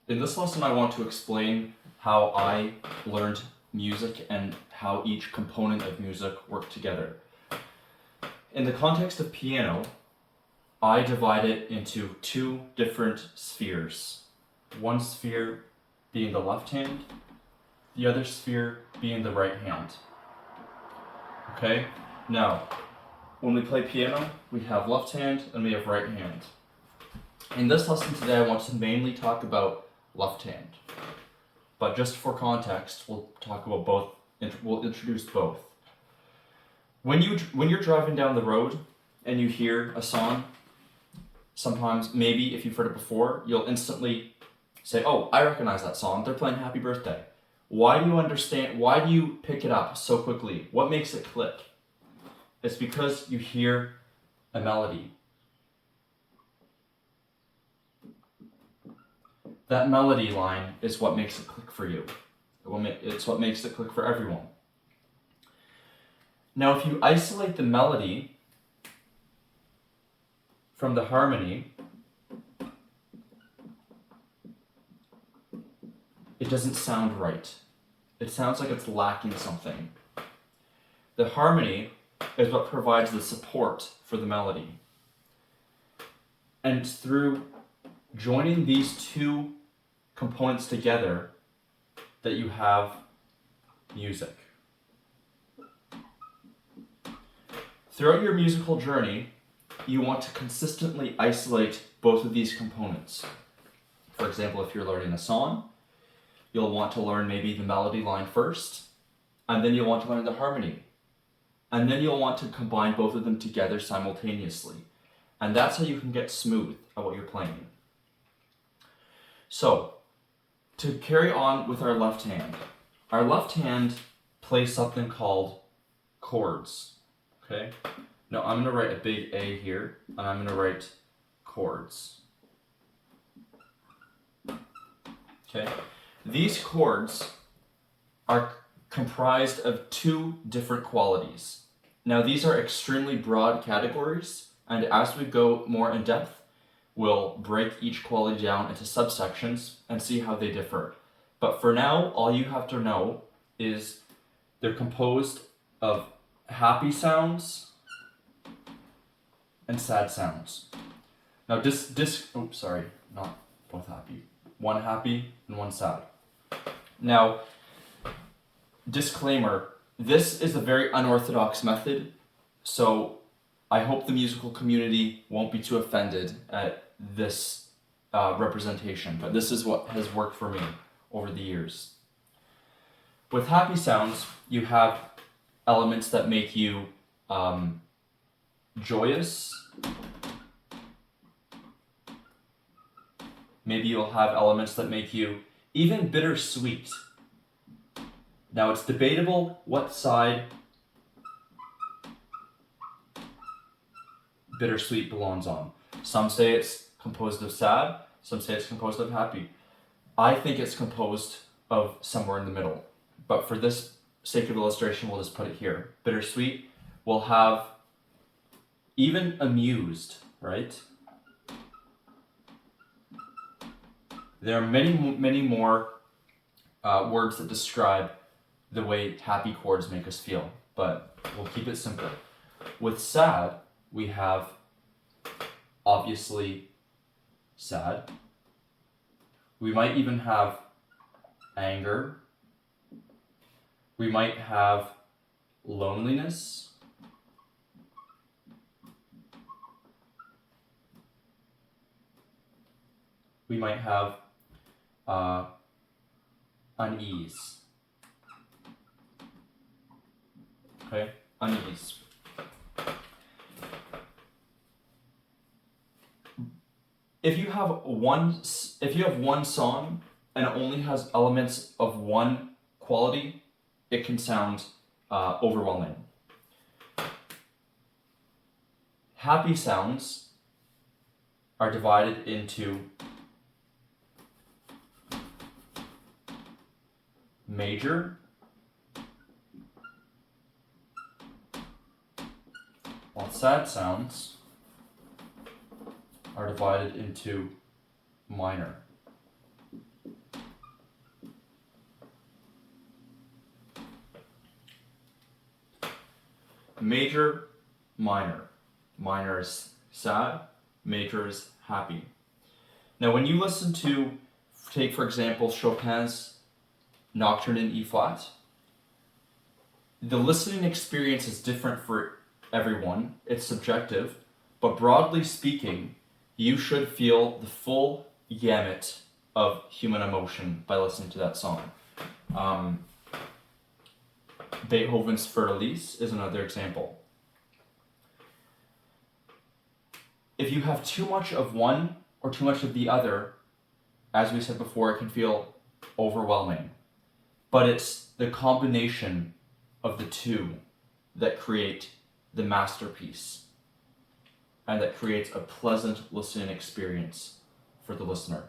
In this lesson, I want to explain how I learned music and how each component of music work together. In the context of piano, I divide it into two different spheres. One sphere being the left hand, the other sphere being the right hand. Okay? Now, when we play piano, we have left hand and we have right hand. In this lesson today, I want to mainly talk about left hand. But just for context, we'll talk about both. We'll introduce both. When you're driving down the road and you hear a song, sometimes, maybe if you've heard it before, you'll instantly say, "Oh, I recognize that song. They're playing Happy Birthday." Why do you pick it up so quickly? What makes it click? It's because you hear a melody. That melody line is what makes it click for you. It's what makes it click for everyone. Now, if you isolate the melody from the harmony, it doesn't sound right. It sounds like it's lacking something. The harmony is what provides the support for the melody. And it's through joining these two components together that you have music. Throughout your musical journey, you want to consistently isolate both of these components. For example, if you're learning a song, you'll want to learn maybe the melody line first, and then you'll want to learn the harmony. And then you'll want to combine both of them together simultaneously. And that's how you can get smooth at what you're playing. So, to carry on with our left hand plays something called chords. Okay? Now I'm going to write a big A here, and I'm going to write chords. Okay? These chords are comprised of two different qualities. Now these are extremely broad categories, and as we go more in depth, we'll break each quality down into subsections and see how they differ. But for now, all you have to know is they're composed of happy sounds and sad sounds. Now not both happy. One happy and one sad. Now, disclaimer, this is a very unorthodox method, so I hope the musical community won't be too offended at this representation, but this is what has worked for me over the years. With happy sounds, you have elements that make you joyous. Maybe you'll have elements that make you even bittersweet. Now, it's debatable what side bittersweet belongs on. Some say it's composed of sad, some say it's composed of happy. I think it's composed of somewhere in the middle. But for this sake of illustration, we'll just put it here. Bittersweet will have even amused, right? There are many more words that describe the way happy chords make us feel, but we'll keep it simple. With sad, we have obviously sad. We might even have anger. We might have loneliness. We might have unease. Okay, unease. If you have one song and it only has elements of one quality, it can sound overwhelming. Happy sounds are divided into major, while sad sounds are divided into minor. major, minor. Minor is sad, major is happy. Now when you listen to, take for example, Chopin's Nocturne in E flat, the listening experience is different for everyone. It's subjective, but broadly speaking, you should feel the full gamut of human emotion by listening to that song. Beethoven's Für-Elise is another example. If you have too much of one or too much of the other, as we said before, it can feel overwhelming. But it's the combination of the two that create the masterpiece and that creates a pleasant listening experience for the listener.